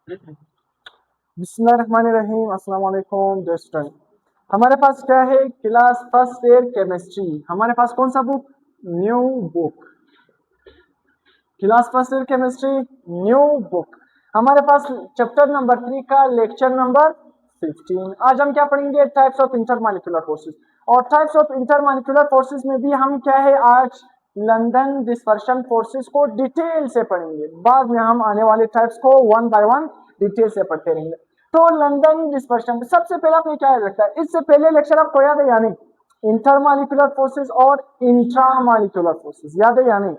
बिस्मिल्लाहिर्रहमानिर्रहीम। अस्सलाम वालेकुम डियर स्टूडेंट। हमारे पास क्या है? Class first year chemistry. हमारे पास कौन सा book? New book. Class first year chemistry new book. हमारे पास चैप्टर नंबर 3 का लेक्चर नंबर 15। आज हम क्या पढ़ेंगे? Types of intermolecular forces. और टाइप्स ऑफ इंटरमॉलिक्यूलर फोर्सेस में भी हम क्या है, आज लंदन डिस्पर्शन फोर्सेस को डिटेल से पढ़ेंगे। बाद में हम आने वाले टाइप्स को वन बाय वन डिटेल से पढ़ते रहेंगे। तो लंदन डिस्पर्शन सबसे पहले आपने क्या याद रखता है? इससे पहले लेक्चर आपको याद है या नहीं? इंटरमॉलिक्यूलर फोर्सेस और इंट्रामॉलिक्यूलर फोर्सेस याद है या नहीं?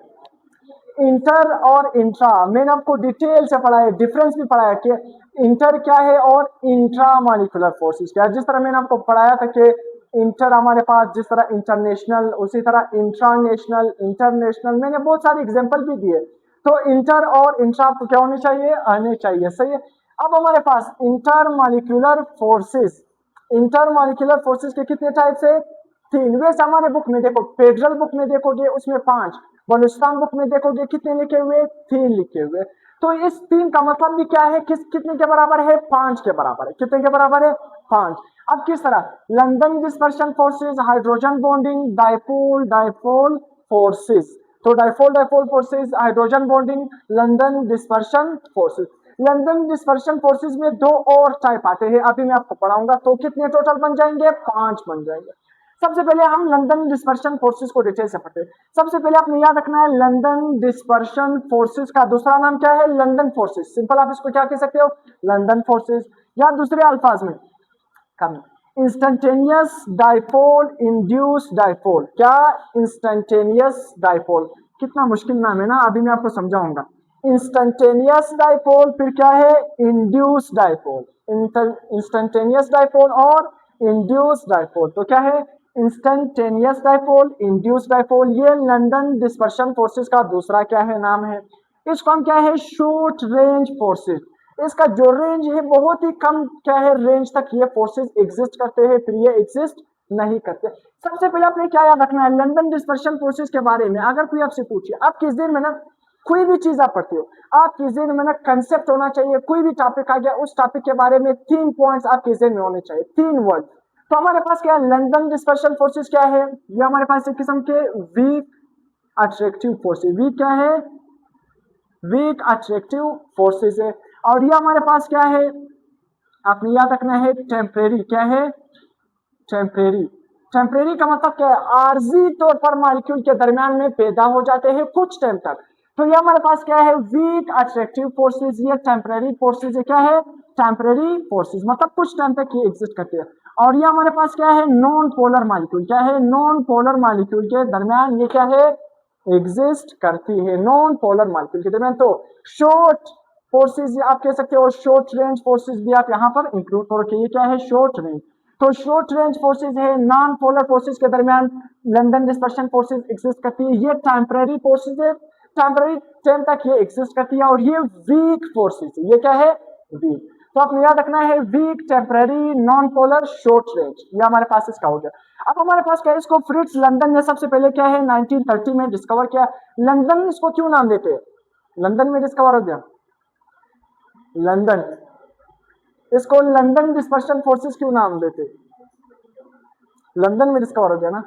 इंटर और इंट्रा मैंने आपको डिटेल से पढ़ा है, डिफरेंस भी पढ़ा है कि इंटर क्या है और इंट्रा मॉलिक्यूलर फोर्सेस क्या है। जिस तरह मैंने आपको पढ़ाया था कि इंटर हमारे पास जिस तरह इंटरनेशनल, उसी तरह इंट्रानेशनल, इंटरनेशनल, मैंने बहुत सारे एग्जांपल भी दिए। तो इंटर और इंट्रा आपको क्या होने चाहिए? आने चाहिए। सही है। अब हमारे पास inter molecular forces, inter molecular forces के कितने टाइप्स है? 3। वैसे हमारे बुक में देखो, फेडरल बुक में देखोगे उसमें 5, बलूचिस्तान बुक में देखोगे कितने लिखे हुए? 3 लिखे हुए। तो इस 3 का मतलब भी क्या है? कितने के बराबर है? 5 के बराबर है। कितने के बराबर है? 5। अब किस तरह? London dispersion forces, hydrogen bonding, dipole dipole forces. तो dipole dipole forces, hydrogen bonding, London dispersion forces. London dispersion forces में 2 और टाइप आते हैं, अभी मैं आपको पढ़ाऊंगा। तो कितने टोटल बन जाएंगे? 5 बन जाएंगे। सबसे पहले हम लंदन डिस्पर्शन फोर्सेस को डिटेल से पढ़ते हैं। सबसे पहले आपने याद रखना है, लंदन डिस्पर्शन फोर्सेस का दूसरा नाम क्या है? London forces. सिंपल आप इसको क्या कह सकते हो? London forces. या दूसरे अल्फाज में कम, इंस्टेंटेनियस डाइपोल इंड्यूस डाइपोल। क्या? Instantaneous dipole. कितना मुश्किल नाम है ना, अभी मैं आपको समझाऊंगा। इंस्टेंटेनियस डाइपोल, फिर क्या है? Induce dipole. इंस्टेंटेनियस डाइपोल और इंड्यूस डाइपोल। तो क्या है? Instantaneous dipole, induce dipole. ये लंदन डिस्पर्शन फोर्सेस का दूसरा क्या है, नाम है। इसको हम क्या है? Short range forces. इसका जो रेंज है बहुत ही कम क्या है, रेंज तक ये फोर्सेस एग्जिस्ट करते हैं, फिर ये एग्जिस्ट नहीं करते। सबसे पहले आपने क्या याद रखना है लंदन डिस्पर्शन फोर्सेस के बारे में? अगर कोई आपसे पूछे, आप किस दिन में ना कोई भी चीज आप पढ़ते हो, आपके जेहन में ना कंसेप्ट होना चाहिए। कोई भी टॉपिक आ गया, उस टॉपिक के बारे में 3 पॉइंट्स आपके जेहन में होने चाहिए, 3 वर्ड। तो हमारे पास क्या है? लंदन डिस्पर्शन फोर्सेस क्या है? ये हमारे पास एक किस्म के वीक अट्रैक्टिव फोर्सेस। वीक क्या है? वीक अट्रैक्टिव फोर्सेस है। और ये हमारे पास क्या है? आपने याद रखना है टेम्परेरी। क्या है? टेम्परेरी। टेम्परेरी का मतलब क्या है? आर्जी तौर पर मॉलिक्यूल के दरमियान में पैदा हो जाते हैं कुछ टाइम तक। तो ये हमारे पास क्या है? Weak attractive forces. ये टेम्परेरी फोर्सेस है। क्या है? टेम्परेरी फोर्सेस, मतलब कुछ टाइम तक ये एग्जिस्ट करते हैं। और ये हमारे पास क्या है? Non polar molecule. क्या है? नॉन पोलर मॉलिक्यूल के दरमियान ये क्या है? एग्जिस्ट करती है, नॉन पोलर मॉलिक्यूल के दरमियान। तो शॉर्ट फोर्सेस आप कह सकते हो, शॉर्ट रेंज फोर्सेस भी आप यहाँ पर इंक्लूड करो। ये क्या है? Short range. तो शॉर्ट रेंज फोर्सेस है, नॉन पोलर फोर्सेस के दरमियान लंदन डिस्पर्शन फोर्सेस एग्जिस्ट करती है। ये टेम्परेरी फोर्सेस है, टेम्परेरी टाइम तक ये एग्जिस्ट करती है। और ये वीक फोर्सेस है। ये क्या है? वीक। तो आपने याद रखना है weak, temporary, non polar, short range. ये हमारे पास इसका हो गया। अब हमारे पास क्या है? इसको फ्रिट्ज लंदन ने सबसे पहले क्या है 1930 में डिस्कवर किया। लंदन इसको क्यों नाम देते हैं? लंदन में डिस्कवर हो गया लंदन, इसको लंदन डिस्पर्शन फोर्सेस क्यों नाम देते? लंदन में डिस्कवर हो गया ना।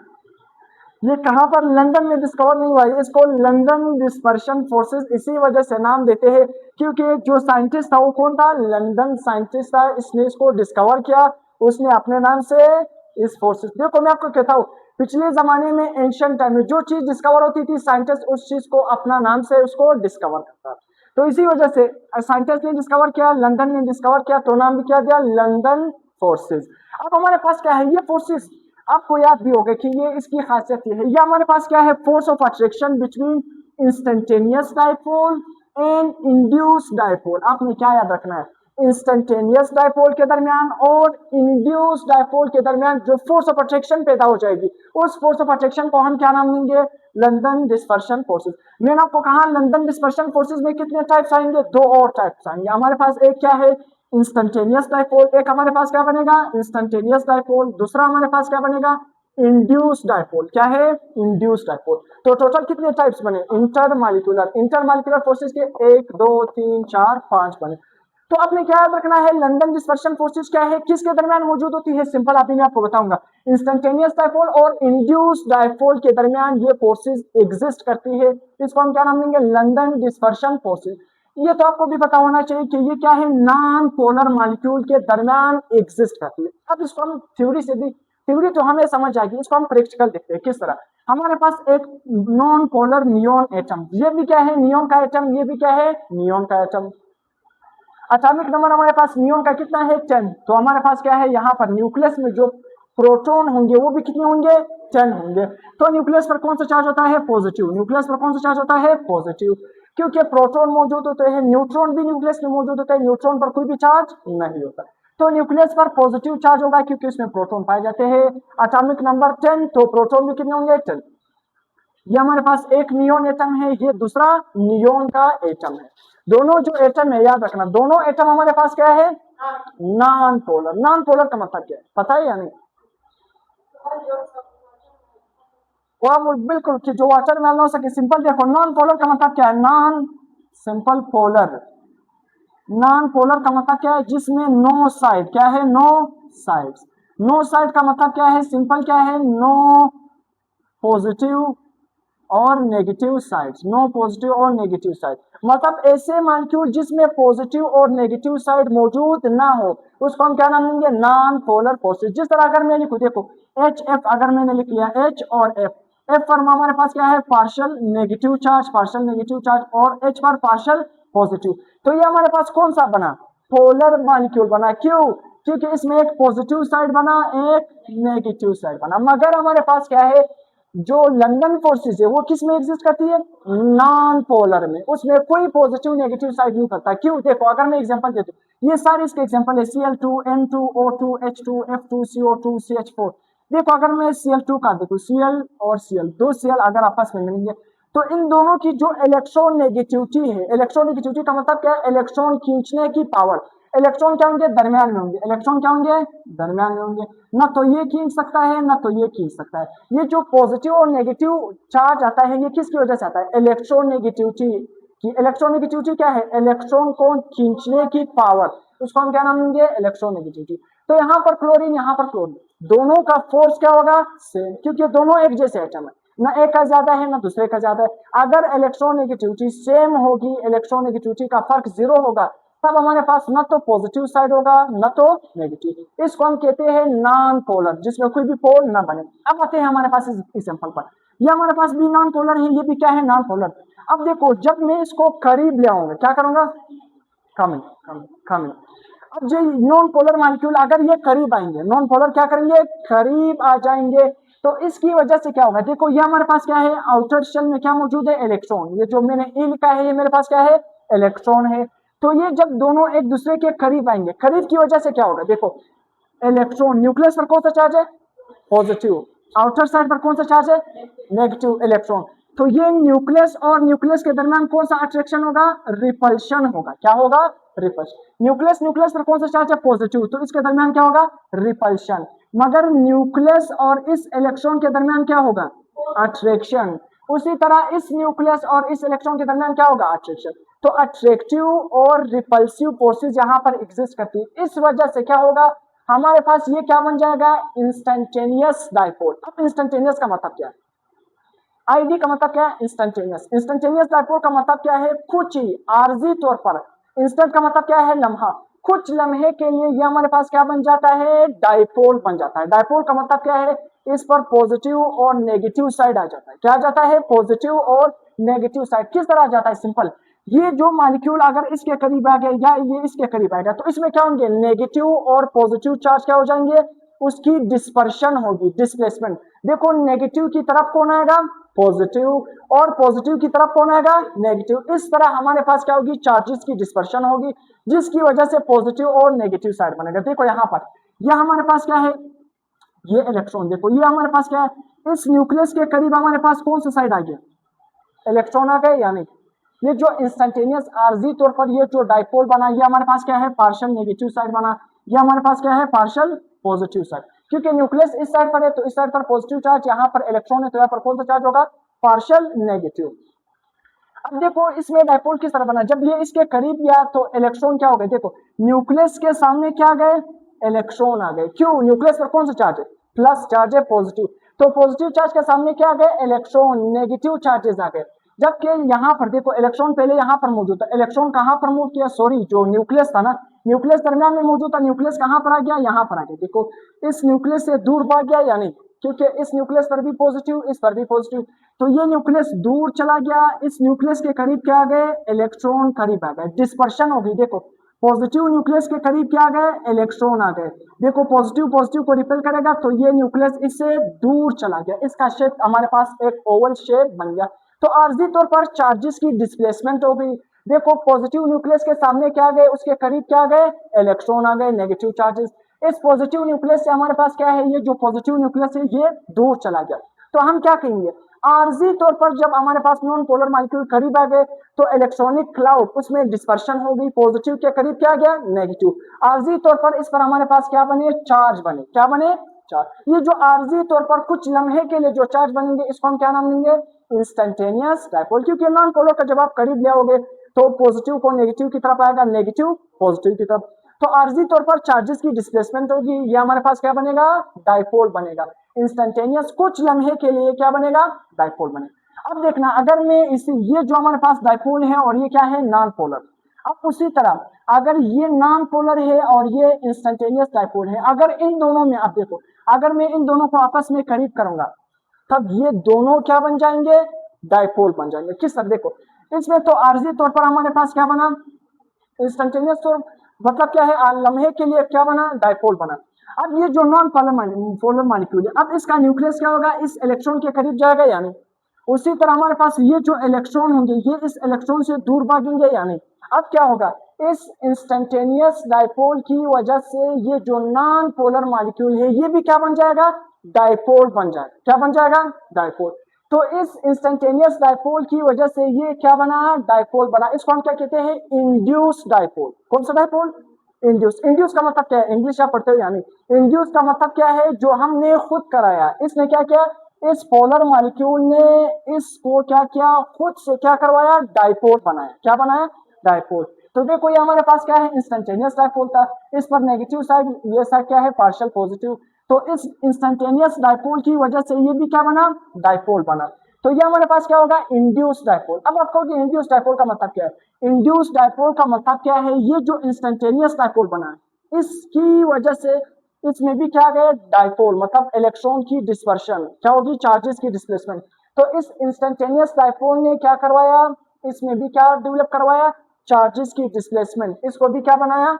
ये कहां पर? लंदन में डिस्कवर नहीं हुआ, इसको लंदन डिस्पर्शन फोर्सेस इसी वजह से नाम देते हैं क्योंकि जो साइंटिस्ट था वो कौन था? लंदन साइंटिस्ट था, इसने इसको डिस्कवर किया, उसने अपने नाम से इस फोर्सेस। देखो मैं आपको कहता हूँ, पिछले जमाने में एंशिएंट टाइम में जो चीज डिस्कवर होती थी, साइंटिस्ट उस चीज को अपना नाम से उसको डिस्कवर करता। तो इसी वजह से साइंटिस्ट ने डिस्कवर किया, लंदन ने डिस्कवर किया, तो नाम भी क्या दिया? London forces. अब हमारे पास क्या है? ये फोर्सेस आपको याद भी होगा कि ये इसकी खासियत ये है। ये हमारे पास क्या है? Force of attraction between instantaneous dipole and induce dipole. आपने क्या याद रखना है? इंस्टेंटेनियस डाइपोल के दरमियान और इंड्यूस डाइपोल के दरमियान जो फोर्स ऑफ अट्रैक्शन पैदा हो जाएगी, उस फोर्स ऑफ अट्रैक्शन को हम क्या नाम देंगे? London dispersion forces. मैंने आपको कहा लंदन डिस्पर्शन फोर्सेस में कितने टाइप्स आएंगे? 2 और टाइप्स आएंगे हमारे पास। एक क्या है? Instantaneous dipole. एक हमारे पास क्या बनेगा? Instantaneous dipole. दूसरा हमारे पास क्या बनेगा? Induce dipole. क्या है? Induce dipole. तो टोटल कितने टाइप्स बने? इंटरमॉलिक्यूलर फोर्सेस के 1 2 3 4 5 बने। तो आपने क्या याद रखना है, लंदन डिस्पर्शन फोर्सेस क्या है, किसके दरमियान मौजूद होती है, सिंपल अभी मैं आपको बताऊंगा। इंस्टेंटेनियस डायपोल और इंड्यूस डायपोल के दरमियान ये फोर्सेस एग्जिस्ट करती है, इसको हम क्या नाम देंगे, लंदन डिस्पर्शन फोर्सेस। ये तो आपको भी पता होना चाहिए कि ये क्या है, नॉन पोलर मॉलिक्यूल के दरमियान एग्जिस्ट करती है। अब इसको हम थ्योरी से भी, थ्योरी तो हमें समझ आएगी, इसको हम प्रैक्टिकल देखते हैं किस तरह। हमारे पास एक नॉन पोलर नियोन एटम, ये भी क्या है, नियोन का एटम, ये भी क्या है, नियोन का एटम। एटॉमिक नंबर हमारे पास नियोन का कितना है, 10। तो हमारे पास क्या है, यहाँ पर न्यूक्लियस में जो प्रोटॉन होंगे वो भी कितने होंगे, 10 होंगे। तो न्यूक्लियस पर कौन सा चार्ज होता है, पॉजिटिव। न्यूक्लियस पर कौन सा चार्ज होता है, पॉजिटिव, क्योंकि प्रोटॉन मौजूद होते हैं, न्यूट्रॉन भी न्यूक्लियस में मौजूद होता है, न्यूट्रॉन पर कोई भी चार्ज नहीं होता। तो न्यूक्लियस पर पॉजिटिव चार्ज होगा क्योंकि उसमें प्रोटॉन पाए जाते हैं। एटॉमिक नंबर 10, तो प्रोटॉन भी कितने होंगे, 10। ये हमारे पास एक नियोन एटम है, ये दूसरा नियोन का एटम है। दोनों जो एटम है, याद रखना, दोनों एटम हमारे पास क्या है, नॉन पोलर। नॉन पोलर का मतलब क्या है, पता है या नहीं? वो बिल्कुल कि जो वाटर में हो सके, सिंपल देखो, नॉन पोलर का मतलब क्या है, non simple polar. Non polar का मतलब क्या है, जिसमें नो साइड, क्या है, नो साइड्स। नो साइड का मतलब क्या है, सिंपल क्या है, नो पॉजिटिव और नेगेटिव साइड्स। नो पॉजिटिव और नेगेटिव साइड मतलब ऐसे मॉलिक्यूल जिसमें पॉजिटिव और नेगेटिव साइड मौजूद ना हो, उसको हम क्या नाम देंगे, नॉन पोलर फोर्सेस। जिस तरह अगर मैं लिखूं, देखो एच एफ, अगर मैंने लिख लिया एच और एफ, एफ पर हमारे पास क्या है, partial negative charge, partial negative charge, और एच पर पार्शियल पॉजिटिव। तो ये हमारे पास कौन सा बना, पोलर मॉलिक्यूल बना। क्यों, क्योंकि इसमें एक पॉजिटिव साइड बना, एक नेगेटिव साइड बना। मगर हमारे पास क्या है, जो लंदन फोर्सेस है वो किस में एग्जिस्ट करती है, नॉन पोलर में, उसमें कोई पॉजिटिव नेगेटिव साइड नहीं करता। क्यों, देखो अगर मैं एग्जांपल देता हूं, ये सारे इसके एग्जांपल है, Cl2, N2, O2, H2, F2, CO2, CH4। देखो अगर मैं Cl2 का देखो, Cl और Cl, दो Cl अगर आपस में मिलेंगे, तो इन दोनों की जो इलेक्ट्रॉन नेगेटिविटी है, इलेक्ट्रॉन नेगेटिविटी का मतलब क्या है, इलेक्ट्रॉन खींचने की पावर। इलेक्ट्रॉन क्या होंगे, दरमियान में होंगे, इलेक्ट्रॉन क्या होंगे, दरमियान में होंगे। ना तो ये खींच सकता है, ना तो ये खींच सकता है। ये जो पॉजिटिव और नेगेटिव चार्ज आता है, ये किसकी वजह से आता है, इलेक्ट्रॉन नेगेटिविटी की। इलेक्ट्रॉन नेगेटिविटी क्या है, इलेक्ट्रॉन को खींचने की पावर, उसको हम क्या नाम देंगे, इलेक्ट्रॉन नेगेटिविटी। तो यहाँ पर क्लोरीन, यहाँ पर क्लोरीन, दोनों का फोर्स क्या होगा, सेम, क्योंकि दोनों एक जैसे एटम है, ना एक का ज्यादा है ना दूसरे का ज्यादा है। अगर इलेक्ट्रॉन नेगेटिविटी सेम होगी, इलेक्ट्रॉन नेगेटिविटी का फर्क जीरो होगा, तब हमारे पास न तो पॉजिटिव साइड होगा न तो नेगेटिव। इसको हम कहते हैं नॉन पोलर, जिसमें कोई भी पोल ना बने। अब आते हैं हमारे पास इस एग्जांपल पर, ये हमारे पास भी नॉन पोलर है, ये भी क्या है, नॉन पोलर। अब देखो जब मैं इसको करीब ले आऊंगा, क्या करूंगा, कमिंग कमिंग कमिंग। अब जो नॉन पोलर मॉलिक्यूल अगर ये करीब आएंगे, नॉन पोलर क्या करेंगे, करीब आ जाएंगे, तो इसकी वजह से क्या होगा, देखो ये हमारे पास क्या है, आउटर शेल में क्या मौजूद है, इलेक्ट्रॉन। ये जो मैंने ए लिखा है, ये मेरे पास क्या है, इलेक्ट्रॉन है। तो ये जब दोनों एक दूसरे के करीब आएंगे, करीब की वजह से क्या होगा, देखो इलेक्ट्रॉन, न्यूक्लियस पर कौन सा चार्ज है, पॉजिटिव, आउटर साइड पर कौन सा चार्ज है, नेगेटिव, इलेक्ट्रॉन। तो ये न्यूक्लियस और न्यूक्लियस के दरमियान कौन सा अट्रैक्शन होगा, रिपल्शन होगा। क्या होगा, रिपल्शन। न्यूक्लियस, न्यूक्लियस पर कौन सा चार्ज है, पॉजिटिव, तो इसके दरमियान क्या होगा, रिपल्शन। मगर न्यूक्लियस और इस इलेक्ट्रॉन के दरमियान क्या होगा, अट्रैक्शन। उसी तरह इस न्यूक्लियस और इस इलेक्ट्रॉन के दरमियान क्या होगा, अट्रैक्शन। तो अट्रैक्टिव और रिपल्सिव फोर्सेस यहाँ पर एग्जिस्ट करती है। इस वजह से क्या होगा, हमारे पास ये क्या बन जाएगा, इंस्टेंटेनियस डायपोल। अब इंस्टेंटेनियस का मतलब क्या है, आईडी का मतलब क्या है, इंस्टेंटेनियस। इंस्टेंटेनियस डायपोल का मतलब क्या है, कुछ ही आर्जी तौर पर। इंस्टेंट का मतलब क्या है, लम्हा। कुछ लम्हे के लिए ये हमारे पास क्या बन जाता है, डायपोल बन जाता है। डायपोल का मतलब क्या है, इस पर पॉजिटिव और नेगेटिव साइड आ जाता है। क्या आ जाता है, पॉजिटिव और नेगेटिव साइड। किस तरह आ जाता है, सिंपल, ये जो मॉलिक्यूल अगर इसके करीब आ गया या ये इसके करीब आएगा, तो इसमें क्या होंगे, नेगेटिव और पॉजिटिव चार्ज क्या हो जाएंगे, उसकी डिस्पर्शन होगी, डिस्प्लेसमेंट। देखो नेगेटिव की तरफ कौन आएगा, पॉजिटिव, और पॉजिटिव की तरफ कौन आएगा, नेगेटिव। इस तरह हमारे पास क्या होगी, चार्जेस की डिस्पर्शन होगी, जिसकी वजह से पॉजिटिव और नेगेटिव साइड बनेगा। देखो यहाँ पर यह हमारे पास क्या है, ये इलेक्ट्रॉन, देखो ये हमारे पास क्या है, इस न्यूक्लियस के करीब हमारे पास कौन सा साइड आ गया, इलेक्ट्रॉन आ गए या नहीं। ये जो इंस्टेंटेनियस आर्जी तौर पर ये जो डायपोल बना, ये हमारे पास क्या है, पार्शियल नेगेटिव साइड बना। ये हमारे पास क्या है, पार्शियल पॉजिटिव साइड, क्योंकि न्यूक्लियस इस साइड पर है तो इस साइड पर पॉजिटिव चार्ज, यहाँ पर इलेक्ट्रॉन है तो यहाँ पर कौन सा चार्ज होगा, पार्शियल नेगेटिव। अब देखो इसमें डायपोल किस तरह बना, जब ये इसके करीब गया तो इलेक्ट्रॉन क्या हो गए, देखो न्यूक्लियस के सामने क्या आ गए, इलेक्ट्रॉन आ गए। क्यों, न्यूक्लियस पर कौन सा चार्ज है, प्लस चार्ज है, पॉजिटिव, तो पॉजिटिव चार्ज के सामने क्या आ गए, इलेक्ट्रॉन, नेगेटिव चार्जेस आ गए। जबकि यहाँ पर देखो इलेक्ट्रॉन पहले यहाँ पर मौजूद था, इलेक्ट्रॉन कहाँ पर मूव किया, सॉरी जो न्यूक्लियस था ना, न्यूक्लियस दरमियान में मौजूद था, न्यूक्लियस कहाँ पर आ गया, यहाँ पर आ गया। देखो इस न्यूक्लियस से दूर भाग गया या नहीं, क्योंकि इस न्यूक्लियस पर भी पॉजिटिव, इस पर भी पॉजिटिव, तो ये न्यूक्लियस दूर चला गया, इस न्यूक्लियस के करीब क्या आ गए, इलेक्ट्रॉन करीब आ गए, डिस्पर्शन हो गई। देखो पॉजिटिव न्यूक्लियस के करीब क्या आ गए, इलेक्ट्रॉन आ गए। देखो पॉजिटिव पॉजिटिव को रिपेल करेगा तो ये न्यूक्लियस इससे दूर चला गया, इसका शेप हमारे पास एक ओवल शेप बन गया। तो आर्जी तौर पर चार्जेस की डिस्प्लेसमेंट हो गई। देखो पॉजिटिव न्यूक्लियस के सामने क्या आ गए, उसके करीब क्या आ गए, इलेक्ट्रॉन आ गए, नेगेटिव चार्जेस। इस पॉजिटिव न्यूक्लियस से हमारे पास क्या है, ये जो पॉजिटिव न्यूक्लियस है ये दूर चला गया। तो हम क्या कहेंगे, आर्जी तौर पर जब हमारे पास नॉन पोलर मॉलिक्यूल करीब आ गए तो इलेक्ट्रॉनिक क्लाउड उसमें डिस्पर्शन हो गई, पॉजिटिव के करीब क्या गया, नेगेटिव। आर्जी तौर पर इस पर हमारे पास क्या बने, चार्ज बने, क्या बने, चार्ज। ये जो आर्जी तौर पर कुछ लम्हे के लिए जो चार्ज बनेंगे इसको हम क्या नाम देंगे, इंस्टेंटेनियस डायपोल। क्योंकि नॉन पोलर का जब आप करीब ले आओगे तो पॉजिटिव को नेगेटिव की तरफ आएगा, नेगेटिव पॉजिटिव की तरफ, तो आर्जी तौर पर चार्जेस की डिस्प्लेसमेंट होगी, ये हमारे पास क्या बनेगा, डायपोल बनेगा। इंस्टेंटेनियस कुछ लम्हे के लिए क्या बनेगा, डायपोल बनेगा। अब देखना अगर मैं इसी, ये जो हमारे पास डायपोल है और ये क्या है, नॉन पोलर। अब उसी तरह अगर ये नॉन पोलर है और ये इंस्टेंटेनियस डायपोल है, अगर इन दोनों में, अब देखो अगर मैं इन दोनों को आपस में करीब करूंगा तब ये दोनों क्या बन जाएंगे, डायपोल बन जाएंगे। किस तरह, देखो इसमें तो आर्जी तौर पर हमारे पास क्या बना, इंस्टेंटेनियस, तो मतलब क्या है, लम्हे के लिए क्या बना, डायपोल बना। अब ये जो नॉन पोलर मॉलिक्यूल है, अब इसका न्यूक्लियस क्या होगा, इस इलेक्ट्रॉन के करीब जाएगा या नहीं। उसी तरह हमारे पास ये जो इलेक्ट्रॉन होंगे ये इस इलेक्ट्रॉन से दूर भागेंगे या नहीं। अब क्या होगा, इस इंस्टेंटेनियस डायपोल की वजह से ये जो नॉन पोलर मॉलिक्यूल है ये भी क्या बन जाएगा, डायपोल बन जाएगा। क्या बन जाएगा, डायपोल। तो इस इंस्टेंटेनियस डायपोल की वजह से ये क्या बना, डायपोल बना। इसको हम क्या कहते हैं, इंड्यूस डायपोल। कौन सा डायपोल, इंड्यूस। इंड्यूस का मतलब क्या है, इंग्लिश आप पढ़ते हो यानी, इंड्यूस का मतलब क्या है, जो हमने खुद कराया। इसने क्या किया, इस पोलर मॉलिक्यूल ने इसको क्या किया, खुद से क्या करवाया, डायपोल बनाया। क्या बनाया, डायपोल। तो देखो ये हमारे पास क्या है, इंस्टेंटेनियस डायपोल था, इस पर नेगेटिव साइड, ये साइड क्या है, पार्शियल पॉजिटिव। तो इस इंस्टेंटेनियस डायपोल की वजह से ये भी क्या बना, डायपोल बना। तो ये हमारे पास क्या होगा, इंड्यूस डायपोल। अब आप कहोगे इंड्यूस डायपोल का मतलब क्या है, इंड्यूस डायपोल का मतलब क्या है, ये जो इंस्टेंटेनियस डायपोल बना है इसकी वजह से इसमें भी क्या गया, डायपोल, मतलब इलेक्ट्रॉन की डिस्पर्शन क्या होगी, चार्जेस की डिस्प्लेसमेंट। तो इस इंस्टेंटेनियस डायपोल ने क्या करवाया, इसमें भी क्या डेवलप करवाया, चार्जेस की डिस्प्लेसमेंट। इसको भी क्या बनाया,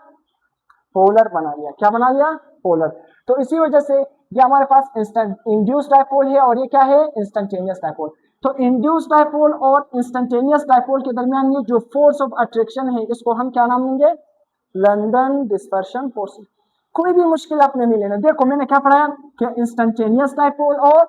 पोलर बना लिया। क्या बना लिया, पोलर। तो इसी वजह से ये हमारे पास इंड्यूस डायपोल है और ये क्या है, इंस्टेंटेनियस डायपोल। तो इंड्यूस डायपोल और इंस्टेंटेनियस डायपोल के दरमियान ये जो फोर्स ऑफ अट्रैक्शन है इसको हम क्या नाम देंगे, लंदन डिस्पर्शन फोर्स। कोई भी मुश्किल आपने नहीं लेना। देखो मैंने क्या पढ़ाया कि इंस्टेंटेनियस डायपोल और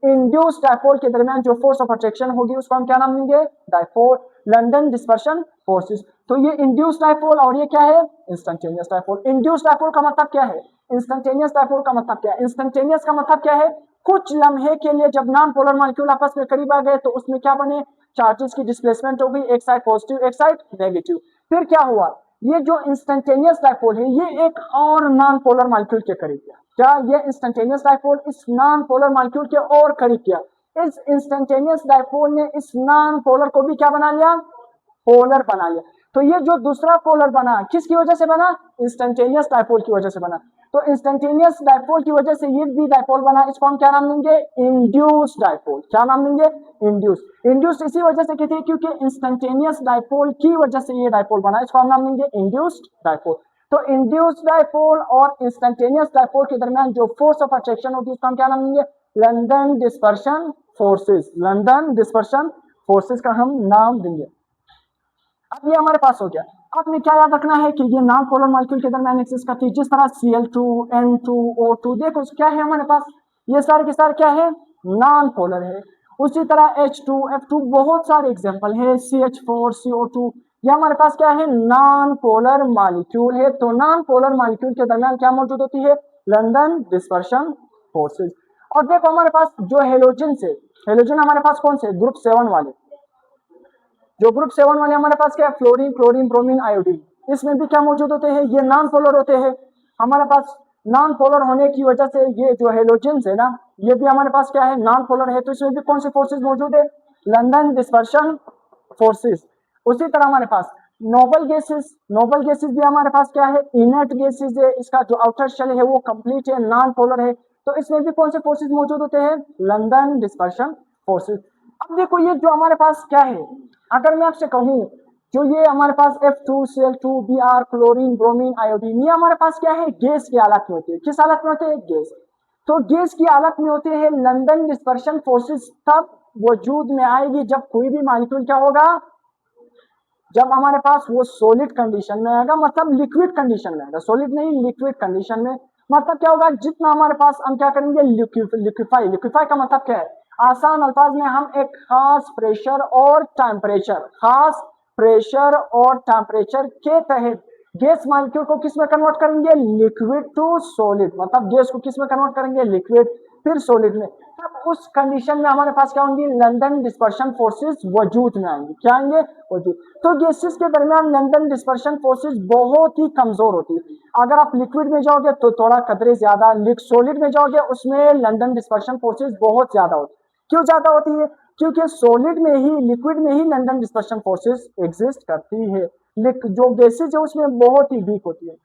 इंड्यूस डायपोल के दरमियान जो फोर्स ऑफ अट्रैक्शन होगी उसको हम क्या नाम देंगे, डायपोल, लंदन डिस्पर्शन फोर्सेस। तो ये इंड्यूस डायपोल और ये क्या है, इंस्टेंटेनियस डायपोल। इंड्यूस डायपोल का मतलब क्या है, इंस्टेंटेनियस डायपोल का मतलब क्या है, इंस्टेंटेनियस का मतलब क्या है, कुछ लम्हे के लिए जब नॉन पोलर मॉलिक्यूल आपस में करीब आ गए तो उसमें क्या बने, चार्जेस की डिस्प्लेसमेंट हो गई, एक साइड पॉजिटिव एक साइड नेगेटिव। फिर क्या हुआ, ये जो इंस्टेंटेनियस डायपोल है ये एक और नॉन पोलर मॉलिक्यूल के करीब गया। क्या, ये इंस्टेंटेनियस डायपोल इस नॉन पोलर मॉलिक्यूल के और करीब गया। इस इंस्टेंटेनियस डायपोल ने इस नॉन पोलर को भी क्या बना लिया, पोलर बना लिया। तो ये जो दूसरा पोलर बना किसकी वजह से बना, इंस्टेंटेनियस डायपोल की वजह से बना। तो इंस्टेंटेनियस डायपोल की वजह से ये भी डायपोल बना, इसको हम क्या नाम देंगे, इंड्यूस डायपोल। क्या नाम देंगे, इंड्यूस। इंड्यूस इसी वजह से कहते हैं क्योंकि इंस्टेंटेनियस डायपोल की वजह से ये डायपोल बना, इसको हम नाम देंगे इंड्यूस्ड डायपोल। तो इंड्यूस्ड डायपोल और इंस्टेंटेनियस डायपोल के दरमियान जो फोर्स ऑफ अट्रैक्शन होगी उसको हम क्या नाम देंगे, London dispersion forces. London dispersion forces का हम नाम देंगे। अब ये हमारे पास हो गया। आपने क्या याद रखना है कि ये नॉन पोलर मॉलिक्यूल के दरमियान एक्सिस्ट करती है, जिस तरह Cl2, N2, O2, देखो क्या है हमारे पास, ये सारे के सारे क्या है, नॉन पोलर है। उसी तरह H2, F2, बहुत सारे एग्जांपल है, CH4, CO2, ये हमारे पास क्या है, नॉन पोलर मॉलिक्यूल है। तो नॉन पोलर मॉलिक्यूल के दरमियान क्या मौजूद होती है, लंदन डिस्पर्शन फोर्सेस। और देखो हमारे पास जो हेलोजन से, हेलोजन हमारे पास कौन से, ग्रुप 7 वाले, जो ग्रुप 7 वाले हमारे पास क्या है, फ्लोरीन, क्लोरीन, ब्रोमीन, आयोडीन, इसमें भी क्या मौजूद होते हैं, ये नॉन पोलर होते हैं। हमारे पास नॉन पोलर होने की वजह से ये जो हेलोजेंस है ना, ये भी हमारे पास क्या है, नॉन पोलर है। तो इसमें भी कौन सी फोर्सेस मौजूद है, लंदन डिस्पर्शन फोर्सेस। उसी तरह हमारे पास नोबल गैसेस, नोबल गैसेस भी हमारे पास क्या है, इनर्ट गैसेस है, इसका जो आउटर शेल है वो कंप्लीट है, नॉन पोलर है। तो इसमें भी कौन से फोर्सेस मौजूद होते हैं, लंदन डिस्पर्शन फोर्सेस। अब देखो ये जो हमारे पास क्या है, अगर मैं आपसे कहूं जो ये हमारे पास F2Cl2 Br, chlorine, bromine, iodine, ये हमारे पास क्या है, गैस की हालत में होती है। किस हालत में होते हैं, गैस। तो गैस की हालत में होते हैं, लंदन डिस्पर्शन फोर्सेस तब वजूद में आएगी जब कोई भी मॉलिक्यूल क्या होगा, जब हमारे पास वो सॉलिड कंडीशन में आएगा, मतलब लिक्विड कंडीशन में आएगा, सॉलिड नहीं लिक्विड कंडीशन में। मतलब क्या होगा, जितना हमारे पास हम क्या करेंगे, लिक्विफाई। लिक्विफाई का मतलब क्या है, आसान अल्फाज में हम एक खास प्रेशर और टेम्परेचर, खास प्रेशर और टेम्परेचर के तहत गैस मॉलिक्यूल को किस में कन्वर्ट करेंगे, लिक्विड टू सॉलिड। मतलब गैस को किस में कन्वर्ट करेंगे, लिक्विड फिर सॉलिड में। तब उस कंडीशन में हमारे पास क्या होंगी, लंदन डिस्पर्शन फोर्सेस वजूद में आएंगी। क्या आएंगे, वजूद। तो गैसेस के दरमियान लंदन डिस्पर्शन फोर्सेस बहुत ही कमजोर होती है। अगर आप लिक्विड में जाओगे तो थोड़ा कदरे ज्यादा, सॉलिड में जाओगे उसमें लंदन डिस्पर्शन फोर्सेस बहुत ज्यादा होती है। क्यों ज्यादा होती है, क्योंकि सॉलिड में ही, लिक्विड में ही लंदन डिस्पर्शन फोर्सेस एग्जिस्ट करती है, जो गैसेज है उसमें बहुत ही वीक होती है।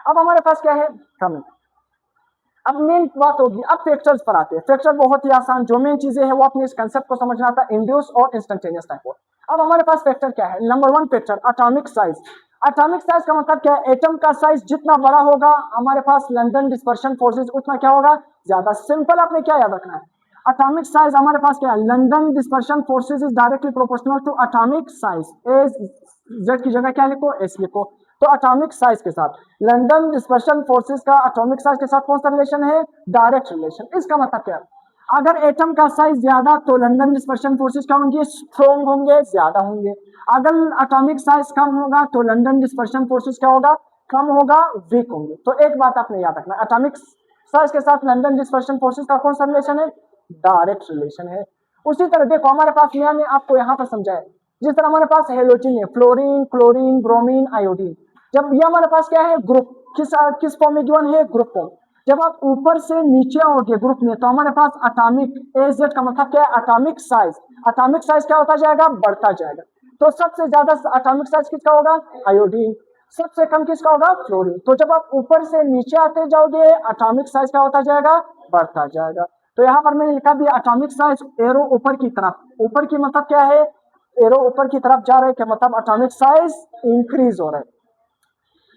अब हमारे पास क्या है, कमी। अब मेन बात होगी, अब फैक्टर्स पर आते हैं। फैक्टर बहुत ही आसान, जो मेन चीजें हैं वो अपने इस कंसेप्ट को समझना था, इंड्यूस और इंस्टेंटेनियस टाइप। अब हमारे पास फैक्टर क्या है, number 1 factor atomic size. Atomic size का मतलब क्या है, एटम का साइज जितना बड़ा होगा हमारे पास लंदन डिस्पर्शन फोर्सेस उतना क्या होगा, ज्यादा। सिंपल आपने क्या याद रखना है, एटॉमिक साइज हमारे पास क्या है, London dispersion forces is directly proportional to atomic size. As Z की जगह क्या लिखो, एस लिखो। तो एटॉमिक साइज के साथ लंदन डिस्पर्शन फोर्सेस का एटॉमिक साइज के साथ कौन सा रिलेशन है, डायरेक्ट रिलेशन। इसका मतलब क्या है, अगर एटम का साइज ज्यादा तो लंदन डिस्पर्शन फोर्सेस क्या होंगे, स्ट्रॉन्ग होंगे, ज्यादा होंगे। अगर एटॉमिक साइज कम होगा तो लंदन डिस्पर्शन फोर्सेस क्या होगा, कम होगा, वीक होंगे। तो एक बात आपने याद रखना, एटॉमिक साइज के साथ लंदन डिस्पर्शन फोर्सेस का कौन सा रिलेशन है, डायरेक्ट रिलेशन है। उसी तरह देखो हमारे पास मैंने आपको यहाँ पर समझाया, जिस तरह हमारे पास हेलोजन है, फ्लोरीन, क्लोरीन, ब्रोमीन, आयोडीन। जब ये हमारे पास क्या है, ग्रुप किस फॉर्म में गिवन है, ग्रुप फॉर्म। जब आप ऊपर से नीचे आओगे ग्रुप में तो हमारे पास एटॉमिक, एजेड का मतलब क्या है, एटॉमिक साइज। एटॉमिक साइज क्या होता जाएगा, बढ़ता जाएगा। तो सबसे ज्यादा एटॉमिक साइज किसका होगा, आयोडीन। सबसे कम किसका होगा, फ्लोरीन। तो जब आप ऊपर से नीचे आते जाओगे एटॉमिक साइज क्या होता जाएगा, बढ़ता जाएगा। तो यहाँ पर मैंने लिखा भी एटॉमिक साइज, एरो ऊपर की तरफ, ऊपर की मतलब क्या है, एरो ऊपर की तरफ जा रहा है, क्या मतलब एटॉमिक साइज इंक्रीज हो रहा है।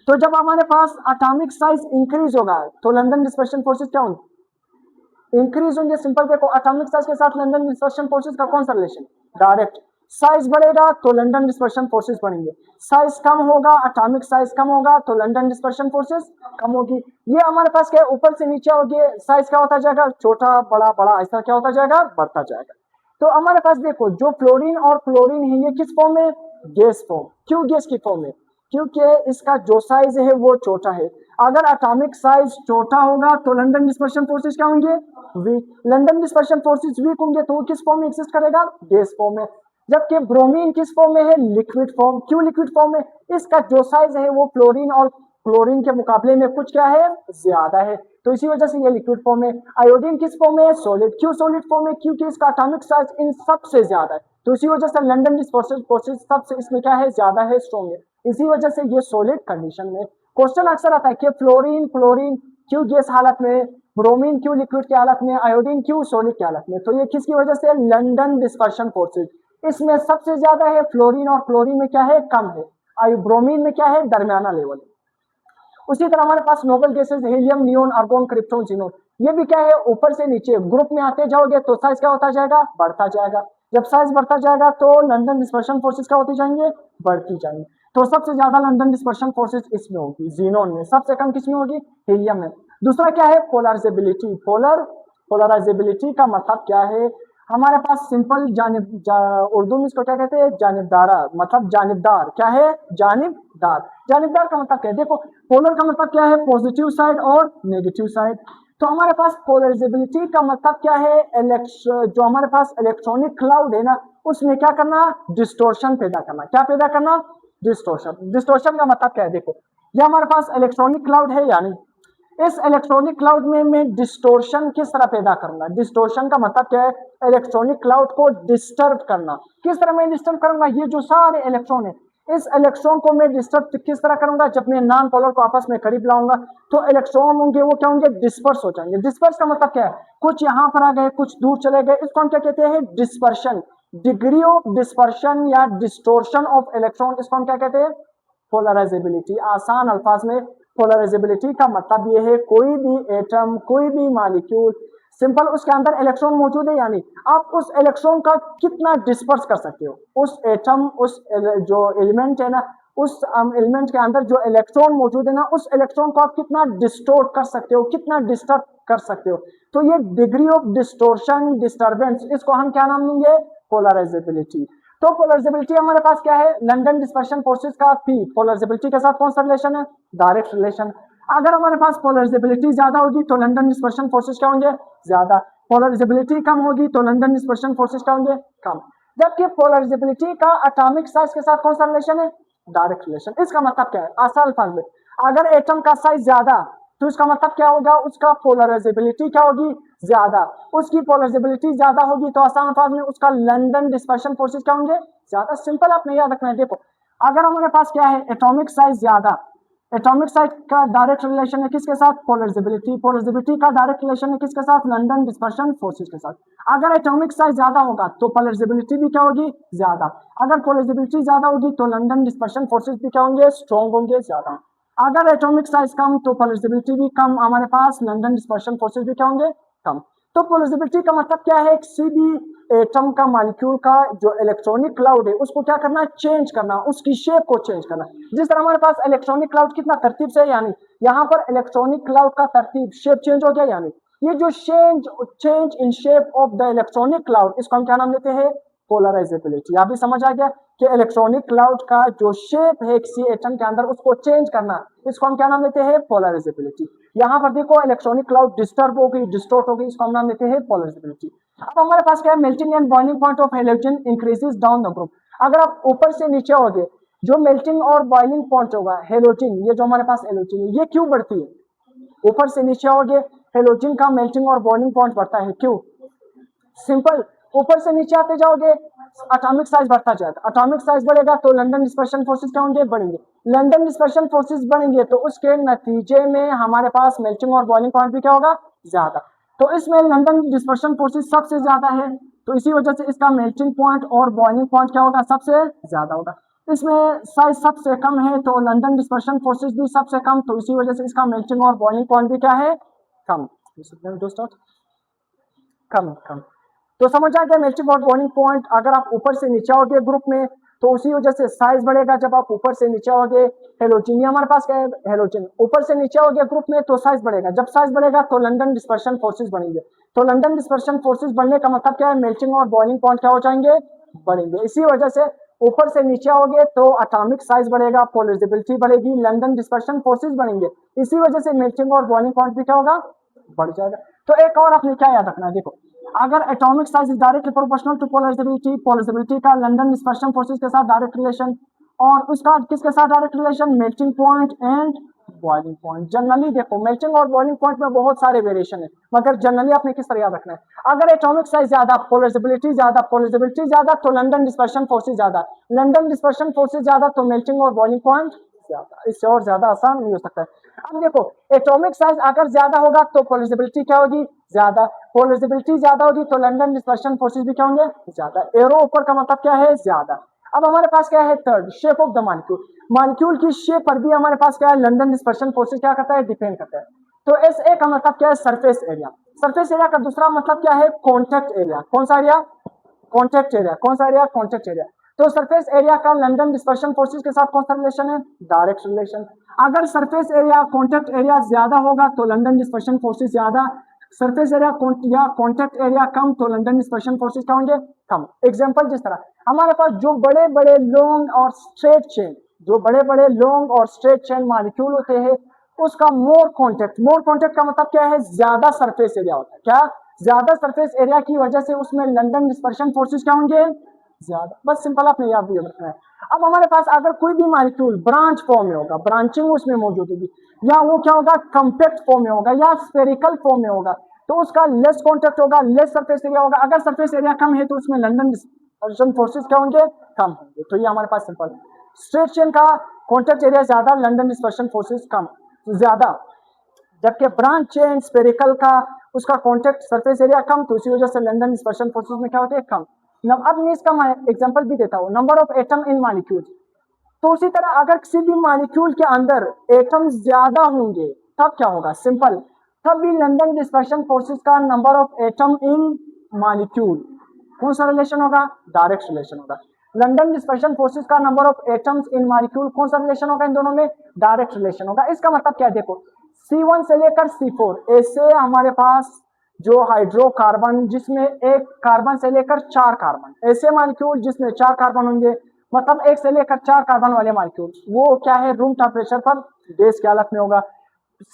तो जब हमारे पास एटॉमिक साइज इंक्रीज होगा तो लंदन डिस्पर्शन फोर्सेस क्या होंगे, इंक्रीज होंगे। सिंपल देखो, एटॉमिक साइज के साथ लंदन डिस्पर्शन फोर्सेस का कौन सा रिलेशन, डायरेक्ट। साइज बढ़ेगा तो लंदन डिस्पर्शन फोर्सेस बढ़ेंगे, साइज कम होगा, एटॉमिक साइज कम होगा तो लंदन डिस्पर्शन फोर्सेस कम होगी। ये हमारे पास क्या है, ऊपर से नीचे होगी, साइज क्या होता जाएगा, छोटा बड़ा बड़ा, ऐसा क्या होता जाएगा, बढ़ता जाएगा। तो हमारे पास देखो जो फ्लोरीन और क्लोरीन है ये किस फॉर्म में, गैस फॉर्म। क्यों गैस की फॉर्म में, क्योंकि इसका जो साइज है वो छोटा है। अगर एटॉमिक साइज छोटा होगा तो लंदन डिस्पर्शन फोर्सेस क्या होंगे, weak. London dispersion forces weak होंगे तो वो किस फॉर्म में एग्जिस्ट करेगा, गैस फॉर्म में। जबकि ब्रोमीन किस फॉर्म में है, लिक्विड फॉर्म। क्यों लिक्विड फॉर्म में, इसका जो साइज है वो फ्लोरीन और क्लोरीन के मुकाबले में कुछ क्या है, ज्यादा है, तो इसी वजह से ये लिक्विड फॉर्म है। आयोडीन किस फॉर्म में है, सॉलिड। क्यों सॉलिड फॉर्म है, क्योंकि इसका एटॉमिक साइज इन सबसे ज्यादा है, तो इसी वजह से लंदन डिस्पर्शन फोर्सेस सबसे इसमें क्या है, ज्यादा है, स्ट्रॉन्ग है, इसी वजह से ये सॉलिड कंडीशन में। क्वेश्चन अक्सर आता है कि फ्लोरीन क्लोरीन क्यों गैस हालत में, ब्रोमीन क्यों लिक्विड की हालत में, आयोडीन क्यों सॉलिड की हालत में। तो ये किसकी वजह से, लंदन डिस्पर्शन फोर्सेस। इसमें सबसे ज्यादा है फ्लोरीन और क्लोरीन में क्या है, कम है। ब्रोमीन में क्या है, दरमियाना लेवल। उसी तरह हमारे पास noble gases, helium, neon, argon, krypton, xenon, ये भी क्या है, ऊपर से नीचे ग्रुप में आते जाओगे तो साइज क्या होता जाएगा, बढ़ता जाएगा। जब साइज बढ़ता जाएगा तो लंदन डिस्पर्शन फोर्सेस क्या होती जाएंगे, बढ़ती जाएंगे। तो सबसे ज्यादा लंदन डिस्पर्शन फोर्सेस इसमें होगी, जीनोन में। सबसे कम किसमें होगी, हीलियम में। दूसरा क्या है, पोलराइजेबिलिटी। पोलराइजेबिलिटी का मतलब क्या है, हमारे पास सिंपल उर्दू में इसको क्या कहते हैं, जानिबदारा, मतलब जानिबदार। क्या है, जानिबदार। जानिबदार का मतलब क्या है, देखो पोलर का मतलब क्या है, पॉजिटिव साइड और नेगेटिव साइड। तो हमारे पास पोलराइजेबिलिटी का मतलब क्या है, जो हमारे पास इलेक्ट्रॉनिक क्लाउड है ना, उसमें क्या करना, डिस्टोर्शन पैदा करना। क्या पैदा करना, डिस्टोर्शन। डिस्टोर्शन का मतलब क्या है, देखो ये हमारे पास इलेक्ट्रॉनिक क्लाउड है, यानी इस इलेक्ट्रॉनिक क्लाउड में मैं डिस्टोर्शन किस तरह पैदा करूंगा। डिस्टोर्शन का मतलब क्या है, इलेक्ट्रॉनिक क्लाउड को डिस्टर्ब करना। किस तरह मैं डिस्टर्ब करूंगा, ये जो सारे इलेक्ट्रॉन है इस इलेक्ट्रॉन को मैं डिस्टर्ब किस तरह करूंगा, जब मैं नॉन पोलर को आपस में करीब लाऊंगा तो इलेक्ट्रॉन होंगे वो क्या होंगे, डिस्पर्स हो जाएंगे। डिस्पर्स का मतलब क्या है, कुछ यहाँ पर आ गए कुछ दूर चले गए, इसको हम क्या कहते हैं, डिस्पर्शन। डिग्री ऑफ डिस्पर्शन या डिस्टोर्शन ऑफ इलेक्ट्रॉन, इसको हम क्या कहते हैं, पोलराइजेबिलिटी। आसान अल्फाज में पोलराइजेबिलिटी का मतलब ये है कोई भी एटम, कोई भी मॉलिक्यूल, सिंपल उसके अंदर इलेक्ट्रॉन मौजूद है, यानी आप उस इलेक्ट्रॉन का कितना डिस्पर्स कर सकते हो। उस एटम, उस जो एलिमेंट है ना, उस एलिमेंट के अंदर जो इलेक्ट्रॉन मौजूद है ना, उस इलेक्ट्रॉन को आप कितना डिस्टोर्ट कर सकते हो, कितना डिस्टर्ब कर सकते हो। तो ये डिग्री ऑफ डिस्टोर्शन, डिस्टर्बेंस, इसको हम क्या नाम देंगे, पोलराइजेबिलिटी। तो पोलराइजेबिलिटी हमारे पास क्या है, लंदन डिस्पर्शन फोर्सेस का पी पोलराइजेबिलिटी के साथ कौन सा रिलेशन है, डायरेक्ट रिलेशन। अगर हमारे पास पोलराइजेबिलिटी ज्यादा होगी तो लंदन डिस्पर्शन फोर्सेस क्या होंगे, ज्यादा। पोलराइजेबिलिटी कम होगी तो लंदन डिस्पर्शन फोर्सेस क्या होंगे, कम। जबकि पोलराइजेबिलिटी का एटॉमिक साइज के साथ कौन सा रिलेशन है, डायरेक्ट रिलेशन। इसका मतलब क्या है, आसान अल्फाज में अगर एटम का साइज ज्यादा तो इसका मतलब क्या होगा, उसका पोलराइजेबिलिटी क्या होगी, ज्यादा। उसकी पोलराइजेबिलिटी ज्यादा होगी तो आसान अल्फाज में उसका लंदन डिस्पर्शन फोर्सेस क्या होंगे, ज्यादा। सिंपल आपने याद रखना है। देखो अगर हमारे पास क्या है, एटॉमिक साइज ज्यादा, एटॉमिक साइज का डायरेक्ट रिलेशन है किसके साथ, पोलराइजेबिलिटी। पोलराइजेबिलिटी का डायरेक्ट रिलेशन है किसके साथ, लंदन डिस्पर्शन फोर्सेस के साथ। अगर एटॉमिक साइज ज्यादा होगा तो पोलराइजेबिलिटी भी क्या होगी, ज्यादा। अगर पोलराइजेबिलिटी ज्यादा होगी तो लंदन डिस्पर्शन फोर्सेस भी क्या होंगे, स्ट्रॉन्ग होंगे, ज्यादा। अगर एटॉमिक साइज कम तो पोलराइजेबिलिटी भी कम, हमारे पास लंदन डिस्पर्शन फोर्सेस भी क्या होंगे, कम। तो पोलराइजेबिलिटी का मतलब क्या है, किसी भी एटम का, मॉलिक्यूल का जो इलेक्ट्रॉनिक क्लाउड है उसको क्या करना, चेंज करना, उसकी शेप को चेंज करना। जिस तरह हमारे पास इलेक्ट्रॉनिक क्लाउड कितना तरतीब से, यानी यहाँ पर इलेक्ट्रॉनिक क्लाउड का तरतीब शेप चेंज हो गया, यानी ये जो change in shape of the electronic cloud, इसको हम क्या नाम देते हैं, पोलराइजेबिलिटी। आप भी समझ आ गया कि इलेक्ट्रॉनिक क्लाउड का जो शेप है किसी एटम के अंदर उसको चेंज करना, इसको हम क्या नाम देते हैं, पोलराइजेबिलिटी। यहाँ पर देखो इलेक्ट्रॉनिक क्लाउड डिस्टर्ब हो गई, डिस्टोर्ट हो गई, इसको हम नाम देते हैं पोलराइजेबिलिटी। अब हमारे पास क्या है, melting and boiling point of halogen increases down the group. अगर आप ऊपर से नीचे होगे, जो मेल्टिंग और बॉइलिंग पॉइंट होगा हेलोजन, ये जो हमारे पास हेलोजन है ये क्यों बढ़ती है, ऊपर से नीचे होगे हेलोजन का मेल्टिंग और बॉइलिंग पॉइंट बढ़ता है, क्यों, सिंपल, ऊपर से नीचे आते जाओगे एटॉमिक साइज बढ़ता जाएगा, एटॉमिक साइज बढ़ेगा तो लंदन डिस्पर्शन फोर्सेस क्या होंगे, बढ़ेंगे। लंदन डिस्पर्शन फोर्सेस बढ़ेंगे तो उसके नतीजे में हमारे पास मेल्टिंग और बॉइलिंग पॉइंट भी क्या होगा, ज्यादा। तो इसमें लंदन डिस्पर्शन फोर्सेस सबसे ज्यादा है, तो इसी वजह से इसका मेल्टिंग पॉइंट और बॉइलिंग पॉइंट क्या होगा, सबसे ज्यादा होगा। इसमें साइज सबसे कम है तो लंदन डिस्पर्शन फोर्सेस भी सबसे कम, तो इसी वजह से इसका मेल्टिंग और बॉइलिंग पॉइंट भी क्या है, कम, कम कम। तो समझ आ गया मेल्टिंग और बॉइलिंग पॉइंट। अगर आप ऊपर से नीचे आओगे ग्रुप में तो उसी वजह से साइज बढ़ेगा, जब आप ऊपर से नीचे आओगे हेलोजन, ये हमारे पास क्या है, हेलोजन, ऊपर से नीचे आओगे ग्रुप में तो साइज बढ़ेगा, जब साइज बढ़ेगा तो लंदन डिस्पर्शन फोर्सेस बढ़ेंगे, तो लंदन डिस्पर्शन फोर्सेस बढ़ने का मतलब क्या है, मेल्टिंग और बॉइलिंग पॉइंट क्या हो जाएंगे, बढ़ेंगे। इसी वजह से ऊपर से नीचे आओगे तो एटॉमिक साइज बढ़ेगा, पोलराइजेबिलिटी बढ़ेगी, लंदन डिस्पर्शन फोर्सेस बढ़ेंगे, इसी वजह से मेल्टिंग और बॉइलिंग पॉइंट भी क्या होगा, बढ़ जाएगा। तो एक और आपने क्या याद रखना है, देखो अगर atomic size is directly proportional to polarizability, polarizability का लंदन डिस्पर्शन फोर्सेस के साथ डायरेक्ट रिलेशन, और उसका किसके साथ direct relation, melting point and boiling point. Generally देखो मेल्टिंग और बॉइलिंग पॉइंट में बहुत सारे वेरिएशन है, मगर जनरली आपने किस तरह याद रखना है, अगर एटॉमिक साइज ज्यादा, पोलराइजेबिलिटी ज्यादा, पोलराइजेबिलिटी ज्यादा तो लंदन डिस्पर्शन फोर्सेस ज्यादा, लंदन डिस्पर्शन फोर्सेस ज्यादा तो मेल्टिंग और बॉइलिंग पॉइंट ज्यादा। इससे और ज्यादा आसान नहीं हो सकता है। अब देखो एटॉमिक साइज अगर ज्यादा होगा तो पोलराइजेबिलिटी क्या होगी, ज्यादा, पोलराइजेबिलिटी ज्यादा होगी तो लंदन डिस्पर्शन फोर्सेस भी क्या होंगे, ज्यादा। एरो ऊपर का मतलब क्या है, ज्यादा। अब हमारे पास क्या है, third, shape of the molecule. Molecule की शेप पर भी हमारे पास क्या है, लंदन डिस्पर्शन फोर्सेस क्या करता है, डिपेंड करता है। तो SA का मतलब क्या है, सरफेस एरिया। सरफेस एरिया का दूसरा मतलब क्या है, कॉन्टेक्ट एरिया। कौन सा एरिया, कॉन्टेक्ट एरिया। कौन सा एरिया, कॉन्टेक्ट एरिया। तो सरफेस एरिया का लंदन डिस्पर्शन फोर्सेस के साथ कौन सा रिलेशन है, डायरेक्ट रिलेशन। अगर सरफेस एरिया कॉन्टेक्ट एरिया ज्यादा होगा तो लंदन डिस्पर्शन फोर्सेस ज्यादा, सरफेस एरिया या कॉन्टेक्ट एरिया कम तो लंदन डिस्पर्शन फोर्सेस क्या होंगे, कम। एग्जांपल जिस तरह हमारे पास जो बड़े बड़े लॉन्ग और स्ट्रेट चेन, जो बड़े बड़े लॉन्ग और स्ट्रेट चेन मॉलिक्यूल होते हैं उसका मोर कॉन्टेक्ट का मतलब क्या है, ज्यादा सरफेस एरिया होता है। क्या, ज्यादा सरफेस एरिया की वजह से उसमें लंदन डिस्पर्शन फोर्सेस क्या होंगे, ज्यादा। बस सिंपल आपने याद भी रखना है। अब हमारे पास अगर कोई भी मॉलिक्यूल ब्रांच फॉर्म में होगा, ब्रांचिंग उसमें मौजूद होगी, या वो क्या होगा कॉम्पैक्ट फॉर्म में होगा या स्फेरिकल फॉर्म में होगा, तो उसका लेस कॉन्टेक्ट होगा, लेस सरफेस एरिया होगा। अगर सरफेस एरिया कम है तो उसमें लंडन डिस्पर्शन फोर्सेस क्या होंगे, कम होंगे। तो ये हमारे पास सिंपल। स्ट्रेट चेन का कॉन्टेक्ट एरिया ज्यादा, लंडन डिस्पर्शन फोर्सेस कम ज्यादा, जबकि ब्रांच चेन स्फेरिकल का उसका कॉन्टेक्ट सरफेस एरिया कम, तो इसी वजह से लंडन डिस्पर्शन फोर्सेस में क्या होते हैं, कम। अब मैं इसका एग्जांपल भी देता हूँ, number of atom in molecule. तो उसी तरह अगर किसी भी मॉलिक्यूल के अंदर एटम्स ज्यादा होंगे तब क्या होगा, सिंपल, तब भी लंडन डिस्पर्शन फोर्सेस का number of atom in molecule कौन सा रिलेशन होगा, डायरेक्ट रिलेशन होगा। लंडन डिस्पर्शन फोर्सेस का number of atoms in molecule कौन सा रिलेशन होगा, इन दोनों में डायरेक्ट रिलेशन होगा। इसका मतलब क्या है, देखो C1 से लेकर C4 ऐसे हमारे पास जो हाइड्रोकार्बन जिसमें एक कार्बन से लेकर 4 कार्बन, ऐसे मॉलिक्यूल जिसमें 4 कार्बन होंगे, मतलब 1 से लेकर 4 कार्बन वाले मॉलिक्यूल, वो क्या है रूम टेम्परेचर पर गैस की हालत में होगा।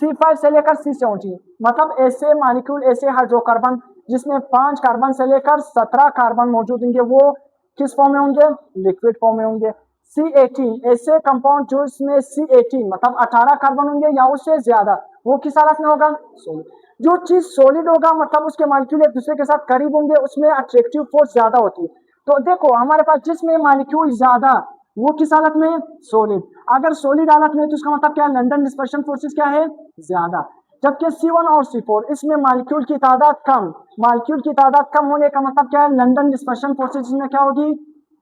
C5 से लेकर C17 मतलब ऐसे मॉलिक्यूल, ऐसे हाइड्रोकार्बन जिसमें 5 कार्बन से लेकर 17 कार्बन मौजूद होंगे, वो किस फॉर्म में होंगे, लिक्विड फॉर्म में होंगे। C18 ऐसे कंपाउंड जो इसमें C18 मतलब 18 कार्बन होंगे या उससे ज्यादा, वो किस हालत में होगा, सॉलिड। जो चीज सॉलिड होगा मतलब उसके मॉलिक्यूल एक दूसरे के साथ करीब होंगे, उसमें अट्रैक्टिव फोर्स ज्यादा होती है। तो देखो हमारे पास जिसमें मॉलिक्यूल ज्यादा, वो किस हालत में, सॉलिड। अगर सॉलिड हालत में तो उसका मतलब क्या है, लंडन डिस्पर्शन फोर्सेस क्या है, ज्यादा। जबकि C1 और C4 इसमें मॉलिक्यूल की तादाद कम, मॉलिक्यूल की तादाद कम होने का मतलब क्या है, लंडन डिस्पर्शन फोर्सेस में क्या होगी,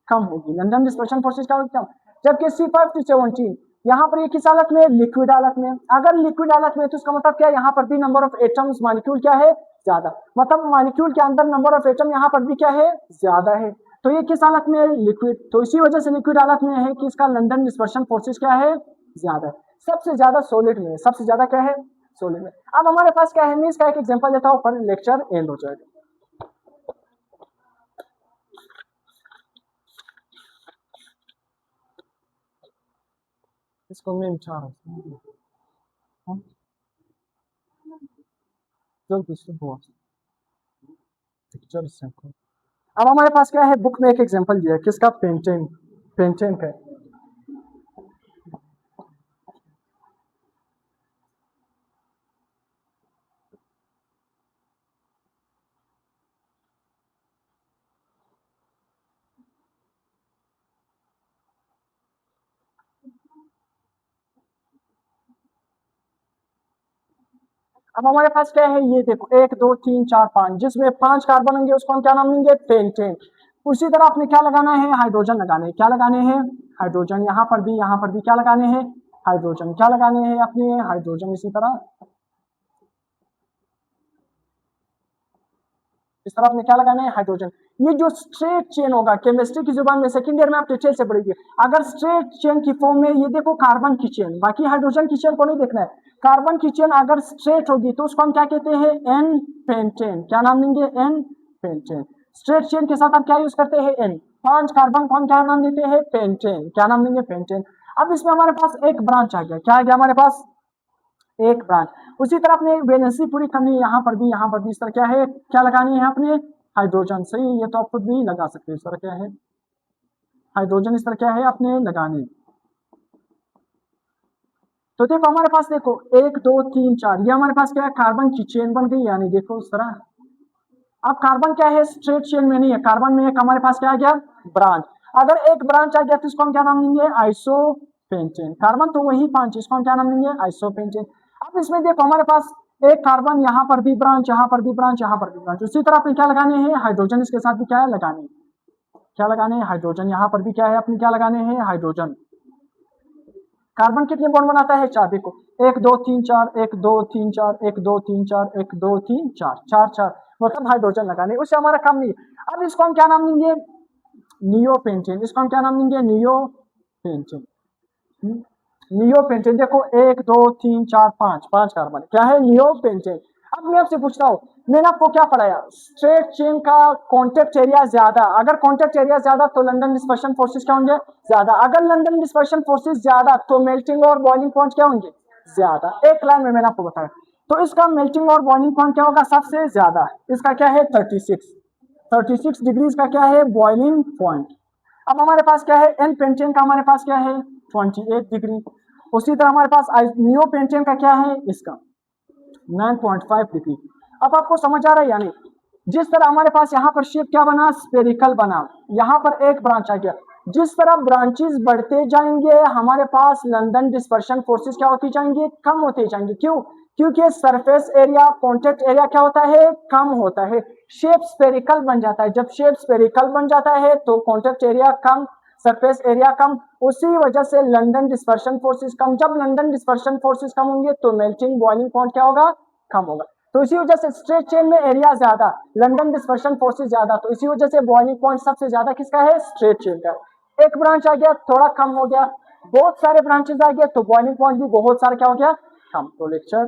कम होगी, लंडन डिस्पर्शन फोर्सेस क्या होगी, कम। जबकि C5 to 17 यहाँ पर ये किस हालत में, लिक्विड हालत में। अगर लिक्विड हालत में तो उसका मतलब क्या है, यहाँ पर भी नंबर ऑफ एटम्स मॉलिक्यूल क्या है, ज्यादा, मतलब मॉलिक्यूल के अंदर नंबर ऑफ एटम यहाँ पर भी क्या है, ज्यादा है। तो ये किस हालत में है, लिक्विड। तो इसी वजह से लिक्विड हालत में है कि इसका लंडन डिस्पर्शन फोर्सेस क्या है, ज्यादा है। सबसे ज्यादा सॉलिड में, सबसे ज्यादा क्या है, सॉलिड में। अब हमारे पास क्या है, मैं इसका एक एग्जांपल देता हूँ, पर लेक्चर एंड हो जाएगा। इसको मैं विचार अब हमारे पास क्या है, बुक में एक एग्जांपल दिया है, किसका, पेंटेन, पेंटेन का। अब हमारे पास क्या है, ये देखो 1 2 3 4 5, जिसमें 5 कार्बन होंगे उसको हम क्या नाम देंगे, पेंटेन। उसी तरह आपने क्या लगाना है, हाइड्रोजन लगाने हैं, क्या लगाने हैं, हाइड्रोजन। यहाँ पर भी, यहाँ पर भी क्या लगाने हैं, हाइड्रोजन। क्या लगाने हैं अपने, हाइड्रोजन। इसी तरह इस तरह आपने क्या लगाना है, हाइड्रोजन। ये जो स्ट्रेट चेन होगा, केमिस्ट्री की जुबान में सेकंड ईयर में आप डिटेल से पढ़ेंगे। अगर स्ट्रेट चेन की फॉर्म में, ये देखो कार्बन की चेन, बाकी हाइड्रोजन की चेन को नहीं देखना है, कार्बन की चेन अगर स्ट्रेट होगी तो उसको हम क्या कहते हैं, एन पेंटेन। क्या नाम देंगे, एन पेंटेन। स्ट्रेट चेन के साथ हम क्या यूज करते हैं, एन। 5 कार्बन को हम क्या नाम देते हैं, पेंटेन। क्या नाम देंगे, पेंटेन। अब इसमें हमारे पास एक ब्रांच आ गया, क्या आ गया हमारे पास, एक ब्रांच। उसी तरह अपने वैलेंसी पूरी करनी है, यहाँ पर भी, यहाँ पर भी। इस तरह क्या है, क्या लगानी है अपने, हाइड्रोजन। सही, ये तो आप खुद भी लगा सकते हैं। इस तरह क्या है, हाइड्रोजन इस तरह क्या है अपने लगाने। तो देखो हमारे पास, देखो 1 2 3 4, ये हमारे पास क्या है, कार्बन की चेन बन गई, यानी देखो इस तरह। अब कार्बन क्या है, स्ट्रेट चेन में नहीं है, कार्बन में एक हमारे पास क्या आ गया, ब्रांच। अगर एक ब्रांच आ गया तो इसको हम क्या नाम देंगे, आइसोपेंटेन। कार्बन तो वही 5, इसको हम क्या नाम देंगे, आइसोपेंटेन। अब इसमें देखो हमारे पास एक कार्बन, यहाँ पर भी ब्रांच, यहाँ पर भी ब्रांच, यहाँ पर भी ब्रांच। उसी तरह अपने क्या लगाने हैं, हाइड्रोजन इसके साथ भी क्या है लगाने, क्या लगाने हैं, हाइड्रोजन। यहाँ पर भी क्या है अपने, क्या लगाने हैं, हाइड्रोजन। कार्बन कितने बॉन्ड बनाता है, 4। देखो 1 2 3 4, 1 2 3 4, 1 2 3 4, 1 2 3 4, 4 4, मतलब हाइड्रोजन लगाने। उससे हमारा काम नहीं है। अब इसको हम क्या नाम देंगे, नियोपेंटेन। इसको हम क्या नाम देंगे, नियोपेंटेन। नियोपेंटेन। देखो 1 2 3 4 5, 5 कार्बन, क्या है, नियोपेंटेन। अब मैं आपसे पूछता हूँ, मैंने आपको क्या पढ़ाया, स्ट्रेट चेन का कॉन्टेक्ट एरिया ज्यादा। अगर कॉन्टेक्ट एरिया ज्यादा तो लंडन डिस्पर्शन फोर्सेस क्या होंगे, ज्यादा। अगर लंडन डिस्पर्शन फोर्सेस ज्यादा तो मेल्टिंग और बॉइलिंग पॉइंट क्या होंगे, ज्यादा। एक लाइन में मैंने आपको बताया। तो इसका मेल्टिंग और बॉइलिंग पॉइंट क्या होगा, सबसे ज्यादा। इसका क्या है, 36। 36 डिग्रीज का क्या है बॉइलिंग पॉइंट। अब हमारे पास क्या है एन पेंटेन का हमारे पास क्या है 28 डिग्री। उसी तरह हमारे पास नियो पेंटेन का क्या है इसका 9.5 डिग्री। अब आपको समझ आ रहा है यानी जिस तरह हमारे पास यहाँ पर शेप क्या बना स्फेरिकल बना, यहाँ पर एक ब्रांच आ गया, जिस तरह ब्रांचेस बढ़ते जाएंगे हमारे पास लंदन डिस्पर्शन फोर्सेस क्या होती जाएंगे कम होते जाएंगे। क्यों? क्योंकि सरफेस एरिया कॉन्टेक्ट एरिया क्या होता है कम होता है, शेप स्फेरिकल बन जाता है। जब शेप स्फेरिकल बन जाता है तो कॉन्टेक्ट एरिया कम, सरफेस एरिया कम, उसी वजह से लंदन डिस्पर्शन फोर्सेस कम। जब लंदन डिस्पर्शन फोर्सेस कम होंगे तो मेल्टिंग बॉइलिंग पॉइंट क्या होगा कम होगा। तो इसी वजह से स्ट्रेट चेन में एरिया ज्यादा, लंदन डिस्पर्शन फोर्सेस ज्यादा, तो इसी वजह से बॉइलिंग पॉइंट सबसे ज्यादा किसका है स्ट्रेट चेन का। एक ब्रांच आ गया थोड़ा कम हो गया, बहुत सारे ब्रांचेस आ गए तो बॉइलिंग पॉइंट भी बहुत सारा क्या हो गया कम। तो लेक्चर